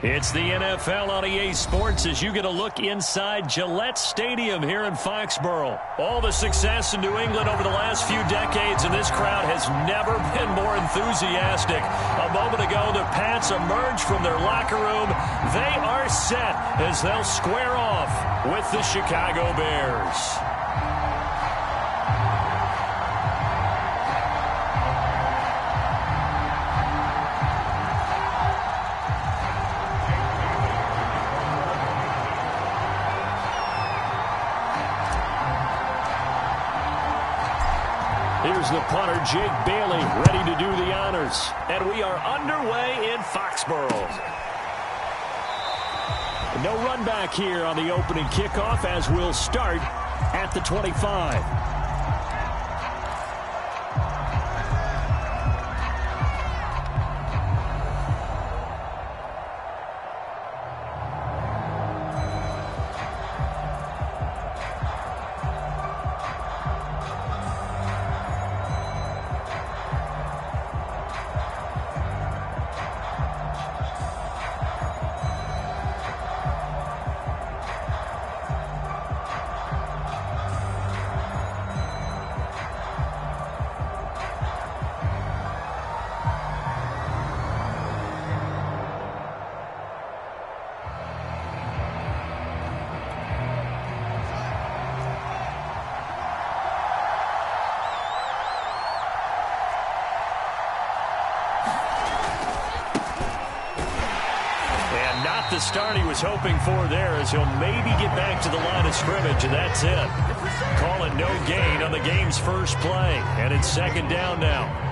It's the NFL on EA Sports as you get a look inside Gillette Stadium here in Foxborough. All the success in New England over the last few decades, and this crowd has never been more enthusiastic. A moment ago, the Pats emerged from their locker room. They are set as they'll square off with the Chicago Bears. Here's the punter, Jake Bailey, ready to do the honors. And we are underway in Foxborough. No run back here on the opening kickoff as we'll start at the 25. The start he was hoping for there as he'll maybe get back to the line of scrimmage, and that's it. Call it no gain on the game's first play, and it's second down now.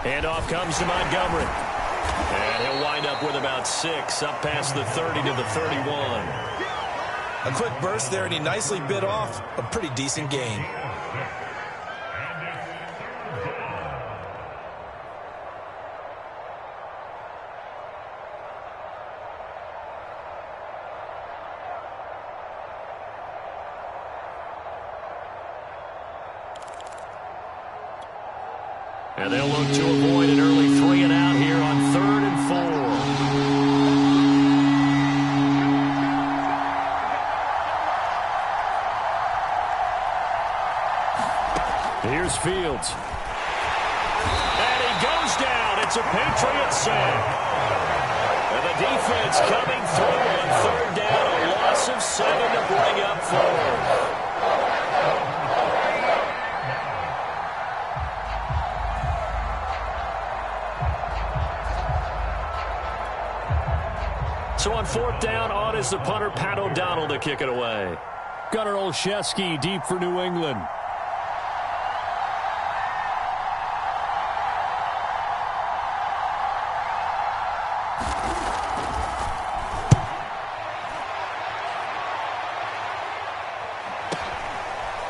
And off comes to Montgomery. And he'll wind up with about 6, up past the 30 to the 31. A quick burst there, and he nicely bit off a pretty decent gain. And they'll look to avoid an early 3 and out here on 3rd and 4. Here's Fields. And he goes down. It's a Patriot sack. And the defense coming through on 3rd down. A loss of 7 to bring up 4. So on 4th down, on is the punter, Pat O'Donnell, to kick it away. Gunnar Olszewski deep for New England.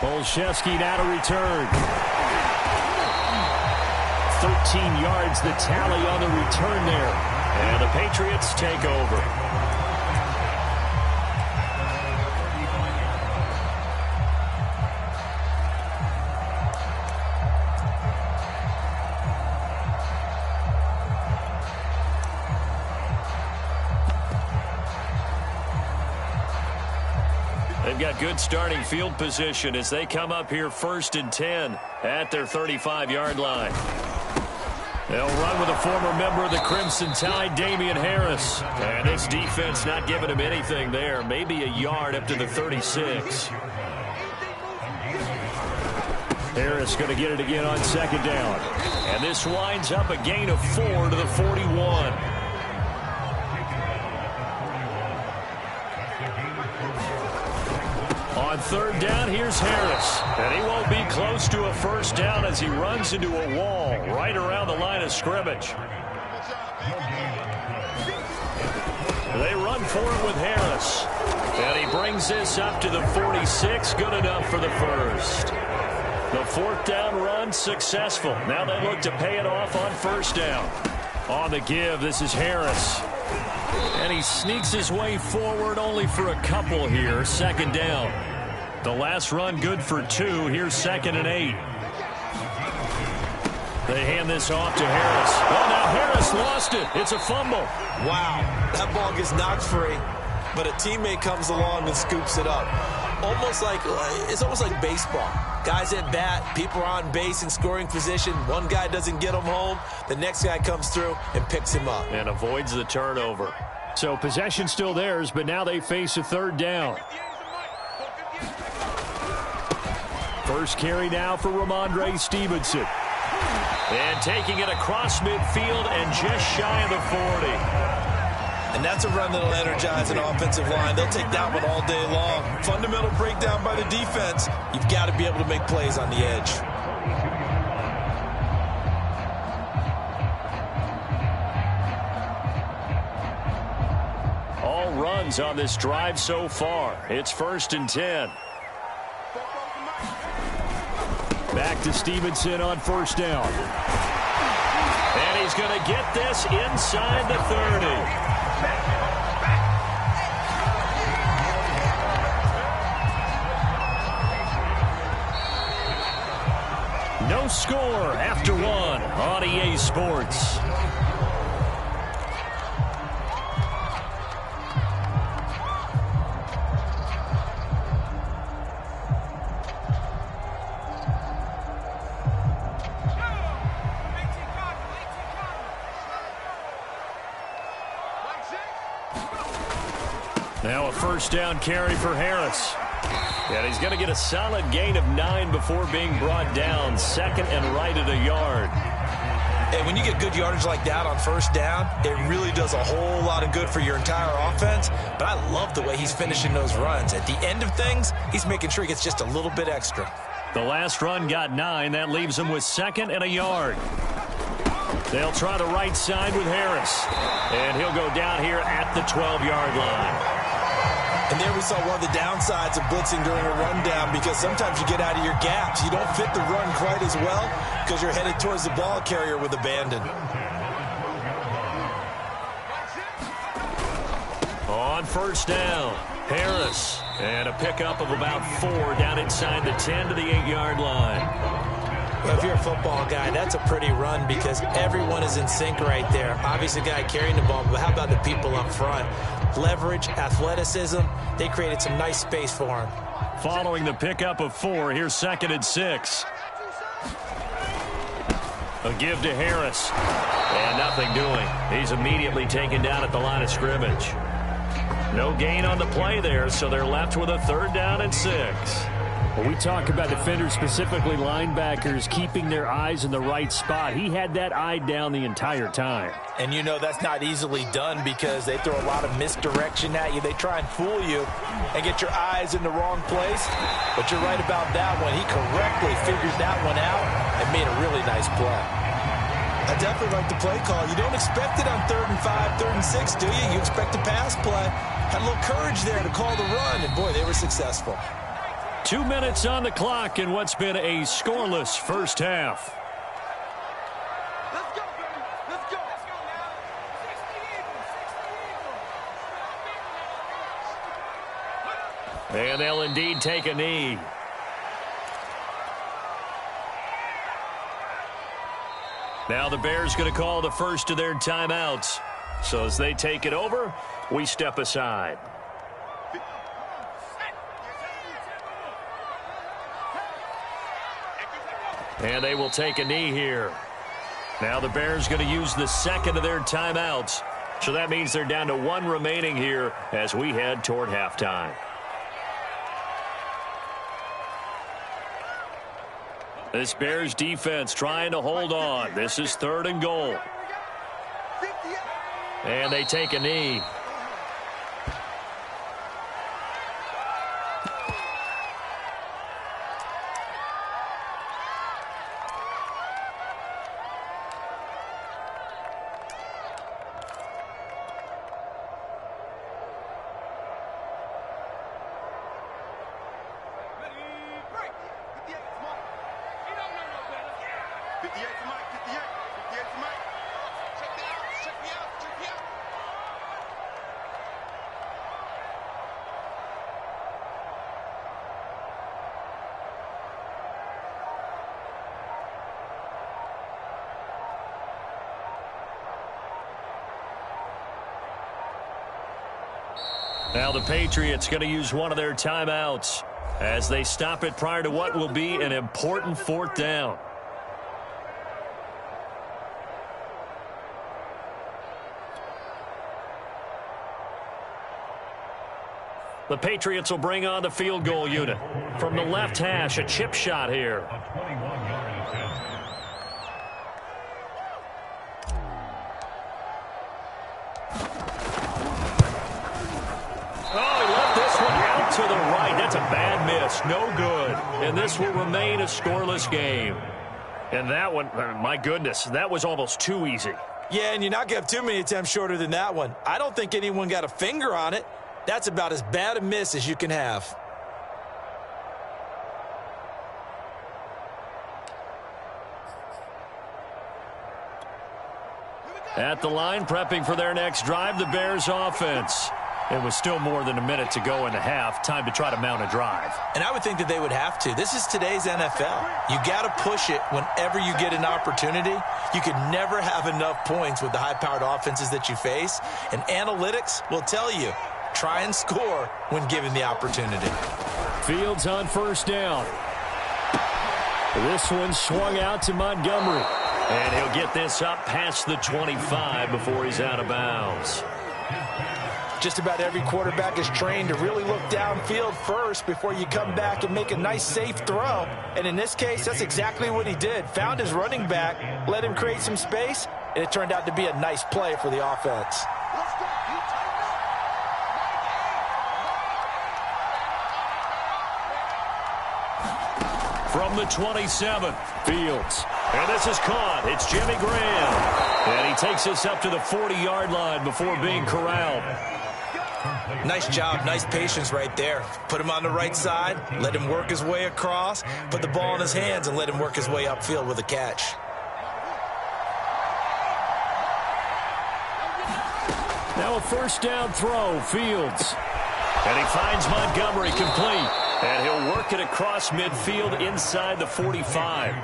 Olszewski now to return. 13 yards the tally on the return there. And the Patriots take over. They've got good starting field position as they come up here 1st and 10 at their 35-yard line. They'll run with a former member of the Crimson Tide, Damian Harris. And this defense not giving him anything there. Maybe a yard up to the 36. Harris going to get it again on 2nd down. And this winds up a gain of 4 to the 41. On third down. Here's Harris. And he won't be close to a first down as he runs into a wall right around the line of scrimmage. They run for it with Harris. And he brings this up to the 46. Good enough for the first. The fourth down run successful. Now they look to pay it off on first down. On the give, this is Harris. And he sneaks his way forward only for a couple here. Second down. The last run good for 2. Here's 2nd and 8. They hand this off to Harris. Oh, now Harris lost it. It's a fumble. Wow, that ball gets knocked free, but a teammate comes along and scoops it up. It's almost like baseball. Guys at bat, people are on base in scoring position. One guy doesn't get him home. The next guy comes through and picks him up. And avoids the turnover. So possession still theirs, but now they face a third down. First carry now for Ramondre Stevenson. And taking it across midfield and just shy of the 40. And that's a run that'll energize an offensive line. They'll take that one all day long. Fundamental breakdown by the defense. You've got to be able to make plays on the edge. All runs on this drive so far. It's 1st and 10. Back to Stevenson on first down. And he's going to get this inside the 30. No score after 1 on EA Sports. Now a first down carry for Harris. And he's going to get a solid gain of 9 before being brought down. 2nd and right at a yard. And when you get good yardage like that on first down, it really does a whole lot of good for your entire offense. But I love the way he's finishing those runs. At the end of things, he's making sure he gets just a little bit extra. The last run got 9. That leaves him with 2nd and a yard. They'll try the right side with Harris. And he'll go down here at the 12-yard line. And there we saw one of the downsides of blitzing during a rundown, because sometimes you get out of your gaps. You don't fit the run quite as well because you're headed towards the ball carrier with abandon. On first down, Harris. And a pickup of about 4 down inside the 10 to the 8-yard line. Well, if you're a football guy, that's a pretty run because everyone is in sync right there. Obviously, the guy carrying the ball, but how about the people up front? Leverage, athleticism, they created some nice space for him. Following the pickup of 4, here's 2nd and 6. A give to Harris. And nothing doing. He's immediately taken down at the line of scrimmage. No gain on the play there, so they're left with a 3rd down and 6. Well, we talk about defenders, specifically linebackers, keeping their eyes in the right spot. He had that eye down the entire time. And you know that's not easily done because they throw a lot of misdirection at you. They try and fool you and get your eyes in the wrong place. But you're right about that one. He correctly figured that one out and made a really nice play. I definitely like the play call. You don't expect it on 3rd and 5, 3rd and 6, do you? You expect a pass play. Had a little courage there to call the run, and boy, they were successful. 2 minutes on the clock in what's been a scoreless first half. Let's go, baby. Let's go. And they'll indeed take a knee. Now the Bears going to call the first of their timeouts. So as they take it over, we step aside. And they will take a knee here. Now the Bears going to use the 2nd of their timeouts. So that means they're down to 1 remaining here as we head toward halftime. This Bears defense trying to hold on. This is 3rd and goal. And they take a knee. Now the Patriots going to use one of their timeouts as they stop it prior to what will be an important 4th down. The Patriots will bring on the field goal unit. From the left hash, a chip shot here. Oh, he left this one out to the right. That's a bad miss. No good. And this will remain a scoreless game. And that one, my goodness, that was almost too easy. Yeah, and you're not going to have too many attempts shorter than that one. I don't think anyone got a finger on it. That's about as bad a miss as you can have. At the line, prepping for their next drive, the Bears offense. It was still more than a minute to go in the half. Time to try to mount a drive. And I would think that they would have to. This is today's NFL. You got to push it whenever you get an opportunity. You can never have enough points with the high-powered offenses that you face. And analytics will tell you, try and score when given the opportunity. Fields on 1st down. This one swung out to Montgomery. And he'll get this up past the 25 before he's out of bounds. Just about every quarterback is trained to really look downfield first before you come back and make a nice, safe throw. And in this case, that's exactly what he did. Found his running back, let him create some space, and it turned out to be a nice play for the offense. From the 27, Fields. And this is caught. It's Jimmy Graham. And he takes us up to the 40-yard line before being corralled. Nice job. Nice patience right there. Put him on the right side. Let him work his way across. Put the ball in his hands and let him work his way upfield with a catch. Now a 1st down throw, Fields. And he finds Montgomery complete. And he'll work it across midfield inside the 45.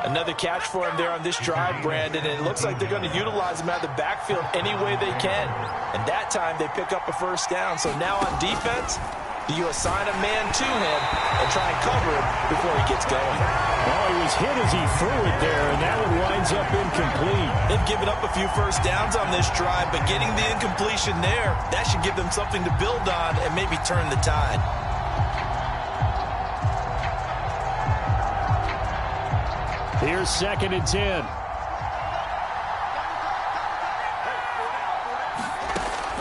Another catch for him there on this drive, Brandon, and it looks like they're going to utilize him out of the backfield any way they can. And that time they pick up a 1st down. So now on defense, do you assign a man to him and try and cover him before he gets going? Well, he was hit as he threw it there, and that one winds up incomplete. They've given up a few 1st downs on this drive, but getting the incompletion there, that should give them something to build on and maybe turn the tide. Here's 2nd and 10.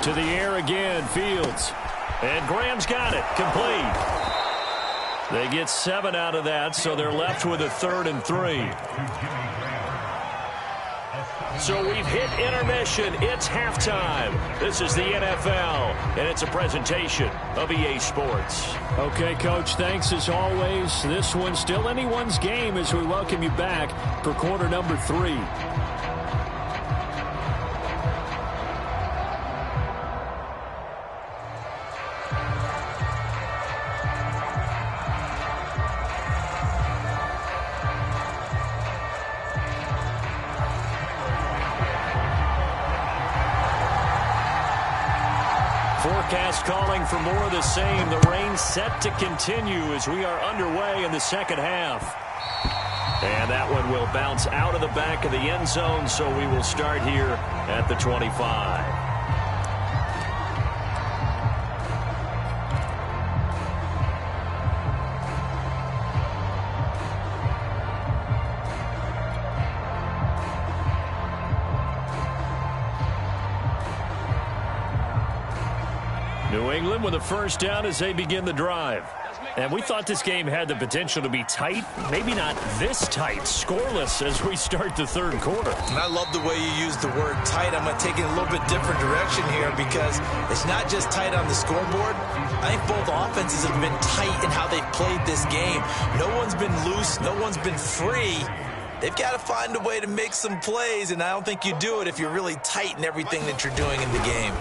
To the air again, Fields. And Graham's got it. Complete. They get 7 out of that, so they're left with a 3rd and 3. So we've hit intermission. It's halftime. This is the NFL, and it's a presentation of EA Sports. Okay, Coach, thanks as always. This one's still anyone's game as we welcome you back for quarter number 3. Forecast calling for more of the same. The rain set to continue as we are underway in the 2nd half. And that one will bounce out of the back of the end zone, so we will start here at the 25. New England with a 1st down as they begin the drive. And we thought this game had the potential to be tight, maybe not this tight, scoreless as we start the 3rd quarter. And I love the way you use the word tight. I'm going to take it a little bit different direction here because it's not just tight on the scoreboard. I think both offenses have been tight in how they've played this game. No one's been loose. No one's been free. They've got to find a way to make some plays, and I don't think you do it if you're really tight in everything that you're doing in the game.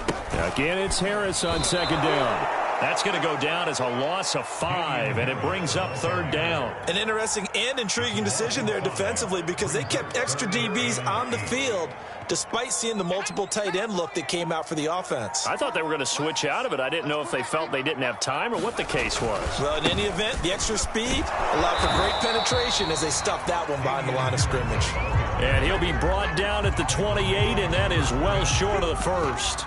Again, it's Harris on 2nd down. That's going to go down as a loss of 5, and it brings up third down. An interesting and intriguing decision there defensively because they kept extra DBs on the field despite seeing the multiple tight end look that came out for the offense. I thought they were going to switch out of it. I didn't know if they felt they didn't have time or what the case was. Well, in any event, the extra speed allowed for great penetration as they stuffed that one behind the line of scrimmage. And he'll be brought down at the 28, and that is well short of the first.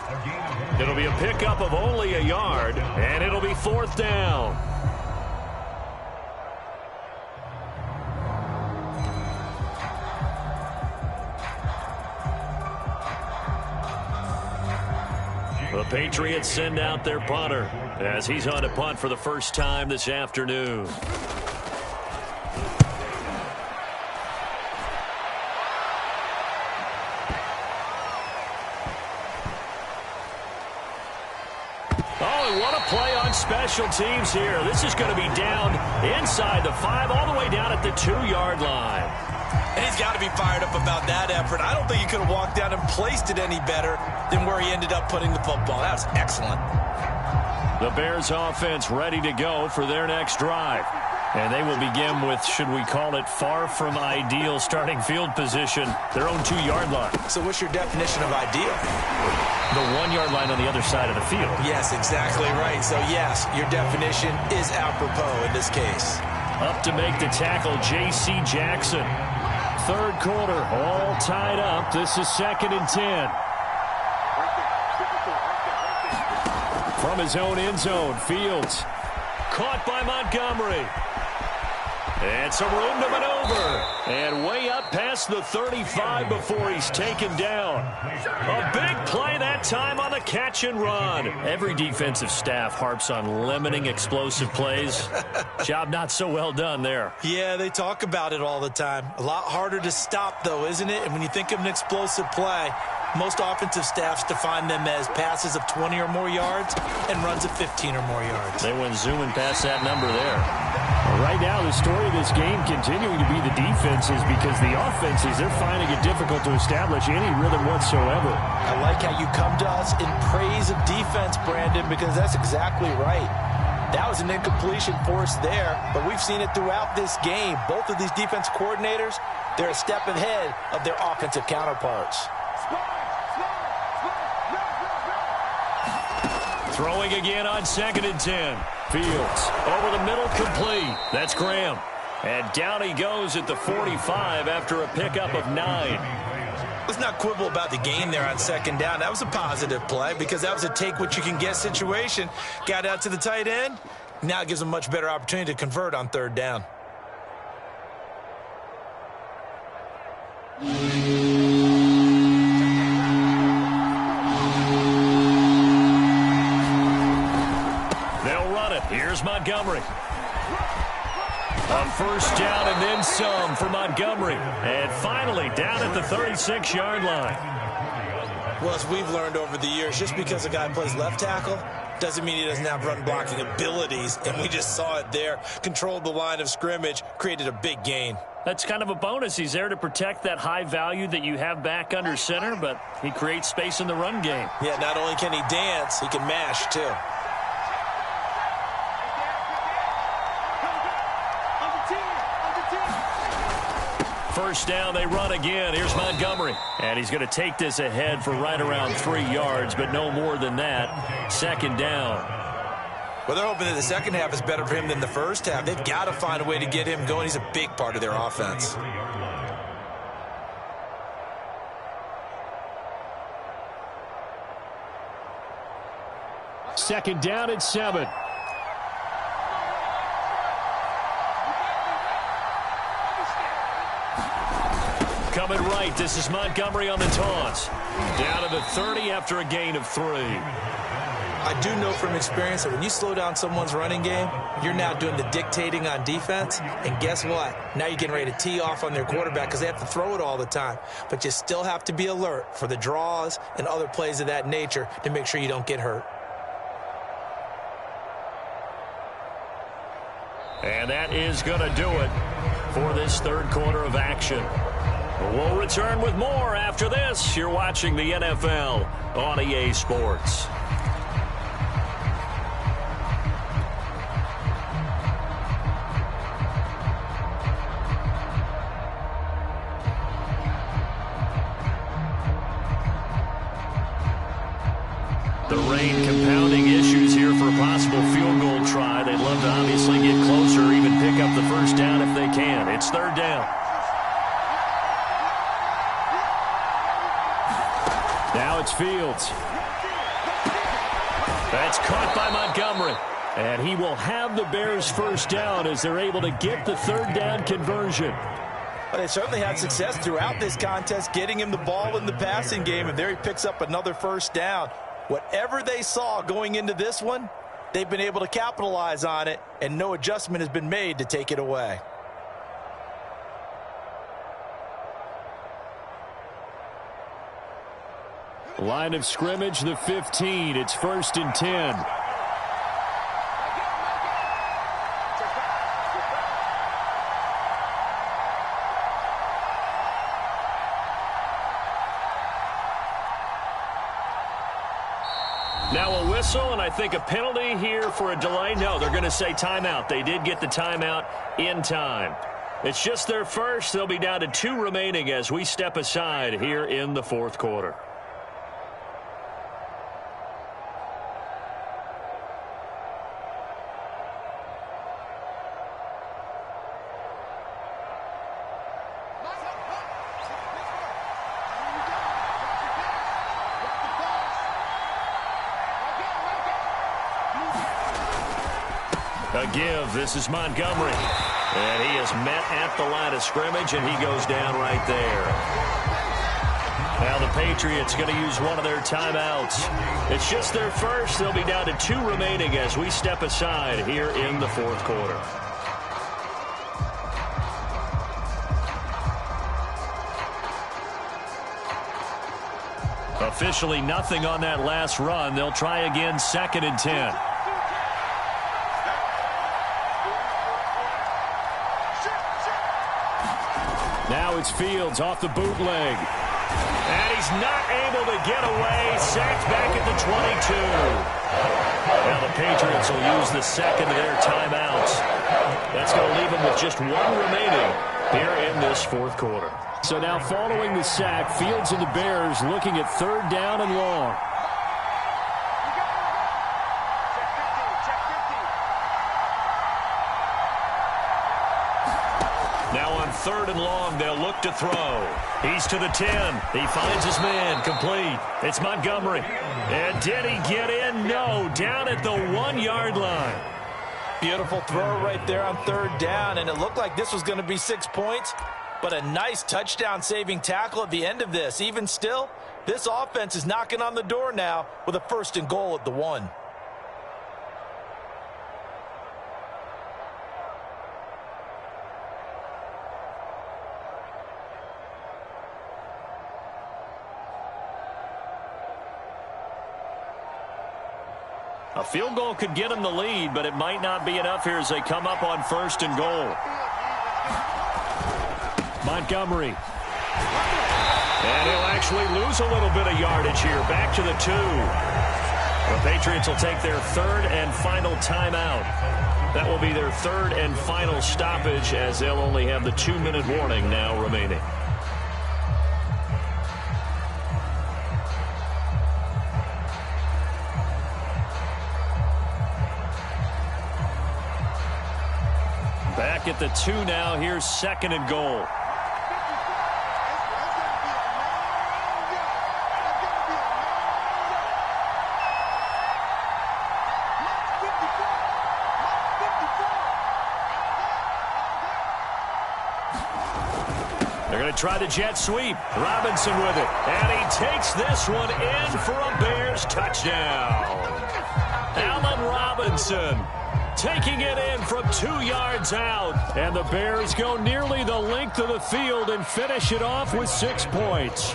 It'll be a pickup of only a yard, and it'll be fourth down. The Patriots send out their punter as he's on to punt for the first time this afternoon. What a play on special teams here. This is going to be down inside the 5, all the way down at the 2-yard line. And he's got to be fired up about that effort. I don't think he could have walked down and placed it any better than where he ended up putting the football. That was excellent. The Bears offense ready to go for their next drive. And they will begin with, should we call it, far from ideal starting field position, their own 2-yard line. So what's your definition of ideal? The 1-yard line on the other side of the field. Yes, exactly right. So, yes, your definition is apropos in this case. Up to make the tackle, J.C. Jackson. Third quarter, all tied up. This is 2nd and 10. From his own end zone, Fields. Caught by Montgomery. And some room to maneuver. And way up past the 35 before he's taken down. A big play that time on the catch and run. Every defensive staff harps on limiting explosive plays. Job not so well done there. Yeah, they talk about it all the time. A lot harder to stop, though, isn't it? And when you think of an explosive play, most offensive staffs define them as passes of 20 or more yards and runs of 15 or more yards. They went zooming past that number there. Right now, the story of this game continuing to be the defenses because the offenses, they're finding it difficult to establish any rhythm whatsoever. I like how you come to us in praise of defense, Brandon, because that's exactly right. That was an incompletion force there, but we've seen it throughout this game. Both of these defense coordinators, they're a step ahead of their offensive counterparts. Throwing again on 2nd and 10. Fields over the middle, complete. That's Graham. And down he goes at the 45 after a pickup of 9. Let's not quibble about the gain there on 2nd down. That was a positive play because that was a take-what-you-can-get situation. Got out to the tight end. Now it gives them a much better opportunity to convert on 3rd down. Here's Montgomery. A first down and then some for Montgomery. And finally down at the 36-yard line. Well, as we've learned over the years, just because a guy plays left tackle doesn't mean he doesn't have run-blocking abilities. And we just saw it there. Controlled the line of scrimmage, created a big gain. That's kind of a bonus. He's there to protect that high value that you have back under center, but he creates space in the run game. Yeah, not only can he dance, he can mash, too. First down, they run again. Here's Montgomery. And he's going to take this ahead for right around 3 yards, but no more than that. 2nd down. Well, they're hoping that the second half is better for him than the first half. They've got to find a way to get him going. He's a big part of their offense. Second down and 7. Coming right, this is Montgomery on the toss. Down to the 30 after a gain of 3. I do know from experience that when you slow down someone's running game, you're now doing the dictating on defense. And guess what? Now you're getting ready to tee off on their quarterback because they have to throw it all the time. But you still have to be alert for the draws and other plays of that nature to make sure you don't get hurt. And that is going to do it for this 3rd quarter of action. We'll return with more after this. You're watching the NFL on EA Sports. The rain compounding issues here for a possible field goal try. They'd love to obviously get closer or even pick up the first down if they can. It's third down. Now it's Fields. That's caught by Montgomery. And he will have the Bears first down as they're able to get the third down conversion. Well, they certainly had success throughout this contest, getting him the ball in the passing game, and there he picks up another first down. Whatever they saw going into this one, they've been able to capitalize on it, and no adjustment has been made to take it away. Line of scrimmage, the 15. It's 1st and 10. Now a whistle, and I think a penalty here for a delay. No, they're going to say timeout. They did get the timeout in time. It's just their first. They'll be down to 2 remaining as we step aside here in the fourth quarter. A give. This is Montgomery. And he is met at the line of scrimmage, and he goes down right there. Now the Patriots going to use one of their timeouts. It's just their first. They'll be down to 2 remaining as we step aside here in the fourth quarter. Officially nothing on that last run. They'll try again, 2nd and 10. Now it's Fields off the bootleg. And he's not able to get away. Sacked back at the 22. Now the Patriots will use the second of their timeouts. That's going to leave them with just 1 remaining here in this fourth quarter. So now following the sack, Fields and the Bears looking at 3rd down and long. Now on 3rd and long, they'll look to throw. He's to the 10. He finds his man, complete. It's Montgomery. And did he get in? No, down at the 1-yard line. Beautiful throw right there on 3rd down, and it looked like this was going to be 6 points, but a nice touchdown-saving tackle at the end of this. Even still, this offense is knocking on the door now with a 1st and goal at the 1. A field goal could get them the lead, but it might not be enough here as they come up on 1st and goal. Montgomery. And he'll actually lose a little bit of yardage here. Back to the 2. The Patriots will take their 3rd and final timeout. That will be their 3rd and final stoppage as they'll only have the 2-minute warning now remaining. Back at the 2 now. Here's 2nd and goal. They're going to try the jet sweep. Robinson with it. And he takes this one in for a Bears touchdown. Allen Robinson taking it in from 2 yards out. And the Bears go nearly the length of the field and finish it off with 6 points.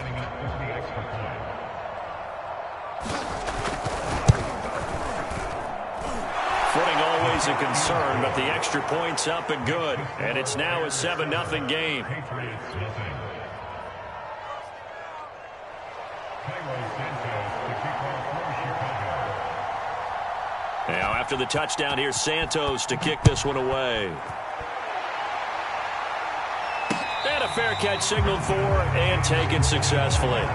Footing always a concern, but the extra point's up and good. And it's now a 7-0 game. Now after the touchdown, here's Santos to kick this one away. And a fair catch signaled for and taken successfully.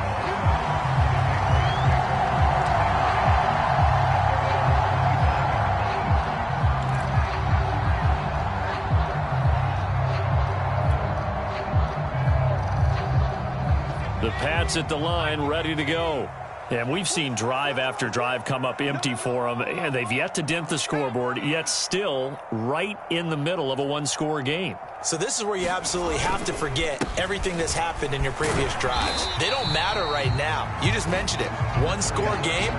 Pats at the line, ready to go. And we've seen drive after drive come up empty for them, and they've yet to dent the scoreboard, yet still right in the middle of a one-score game. So this is where you absolutely have to forget everything that's happened in your previous drives. They don't matter right now. You just mentioned it. One-score game.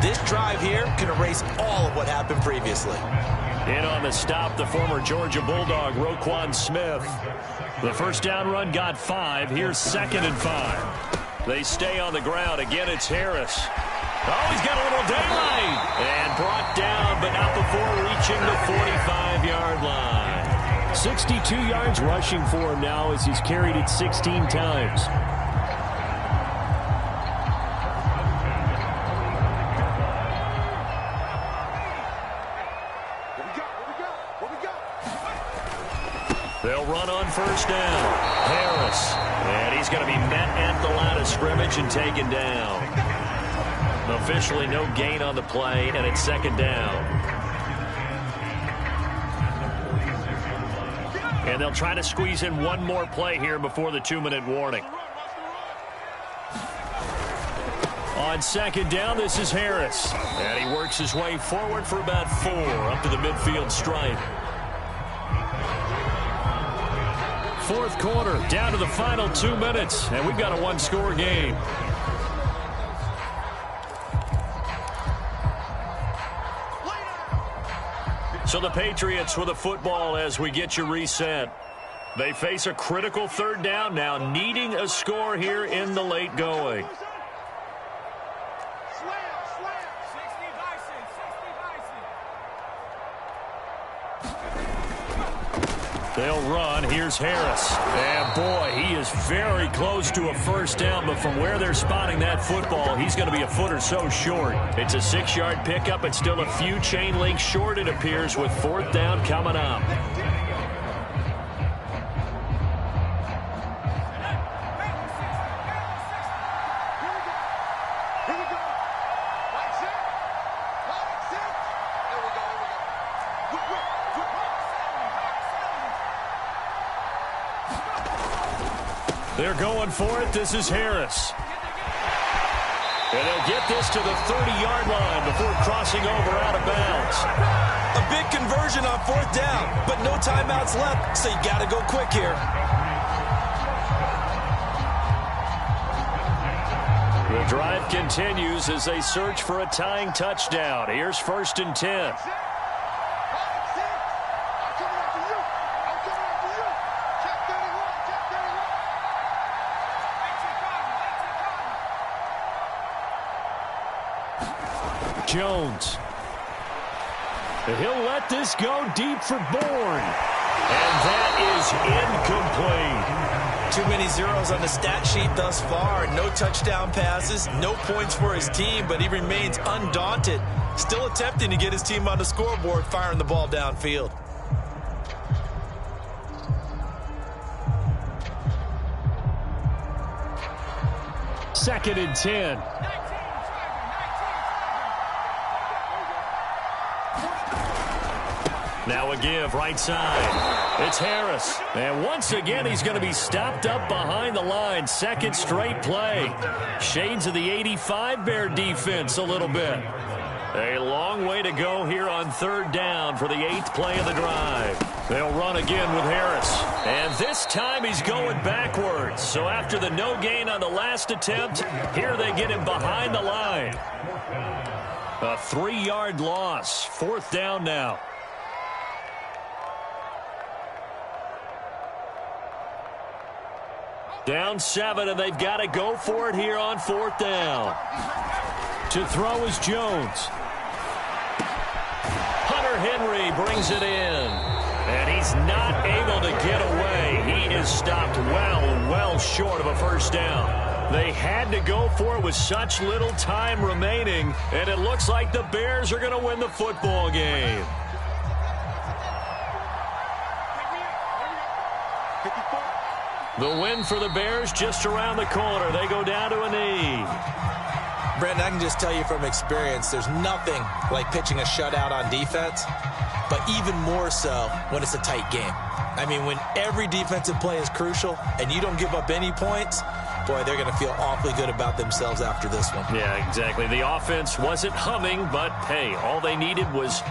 This drive here can erase all of what happened previously. In on the stop, the former Georgia Bulldog, Roquan Smith. The first down run got 5. Here's 2nd and 5. They stay on the ground. Again, it's Harris. Oh, he's got a little daylight. And brought down, but not before reaching the 45-yard line. 62 yards rushing for him now as he's carried it 16 times. They'll run on first down. Harris. And he's going to be met at the line of scrimmage and taken down. Officially no gain on the play, and it's 2nd down. And they'll try to squeeze in one more play here before the 2-minute warning. On 2nd down, this is Harris. And he works his way forward for about 4 up to the midfield stripe. 4th quarter, down to the final 2 minutes, and we've got a one-score game. So the Patriots with a football as we get you reset. They face a critical 3rd down now, needing a score here in the late going. They'll run. Here's Harris. And, boy, he is very close to a first down, but from where they're spotting that football, he's going to be a foot or so short. It's a 6-yard pickup, but still a few chain links short, it appears, with 4th down coming up. They're going for it. This is Harris. And they'll get this to the 30-yard line before crossing over out of bounds. A big conversion on 4th down, but no timeouts left, so you got to go quick here. The drive continues as they search for a tying touchdown. Here's 1st and 10. Jones. And he'll let this go deep for Bourne. And that is incomplete. Too many zeros on the stat sheet thus far. No touchdown passes, no points for his team, but he remains undaunted. Still attempting to get his team on the scoreboard, firing the ball downfield. Second and 10. Now a give right side. It's Harris. And once again, he's going to be stopped up behind the line. 2nd straight play. Shades of the 85 Bear defense a little bit. A long way to go here on 3rd down for the 8th play of the drive. They'll run again with Harris. And this time he's going backwards. So after the no gain on the last attempt, here they get him behind the line. A 3-yard loss. 4th down now. Down 7, and they've got to go for it here on 4th down. To throw is Jones. Hunter Henry brings it in. And he's not able to get away. He is stopped well short of a first down. They had to go for it with such little time remaining, and it looks like the Bears are going to win the football game. The win for the Bears just around the corner. They go down to a knee. Brandon, I can just tell you from experience, there's nothing like pitching a shutout on defense, but even more so when it's a tight game. I mean, when every defensive play is crucial and you don't give up any points, boy, they're going to feel awfully good about themselves after this one. Yeah, exactly. The offense wasn't humming, but, hey, all they needed was,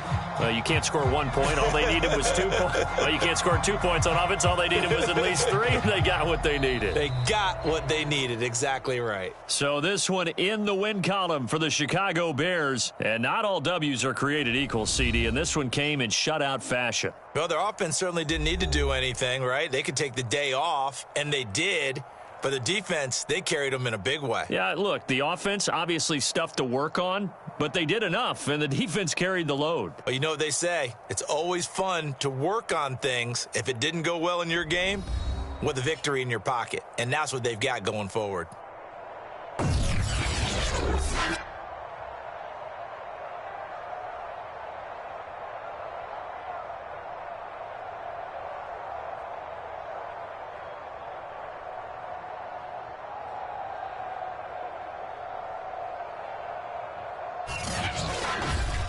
you can't score 1 point. All they needed was 2 points. Well, you can't score 2 points on offense. All they needed was at least 3, and they got what they needed. They got what they needed. Exactly right. So this one in the win column for the Chicago Bears. And not all W's are created equal, CD, and this one came in shutout fashion. Well, their offense certainly didn't need to do anything, right? They could take the day off, and they did. But the defense, they carried them in a big way. Yeah, look, the offense, obviously stuff to work on, but they did enough, and the defense carried the load. Well, you know what they say. It's always fun to work on things. If it didn't go well in your game, with a victory in your pocket. And that's what they've got going forward.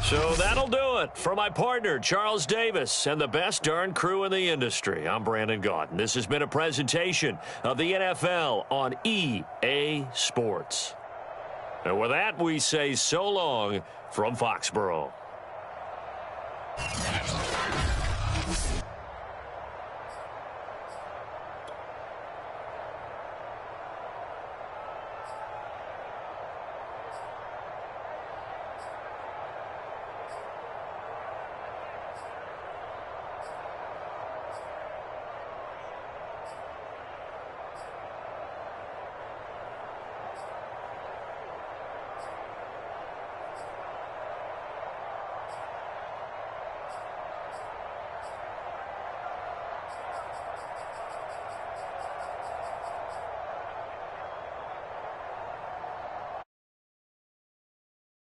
So that'll do it for my partner, Charles Davis, and the best darn crew in the industry. I'm Brandon Gaudin. This has been a presentation of the NFL on EA Sports. And with that, we say so long from Foxborough.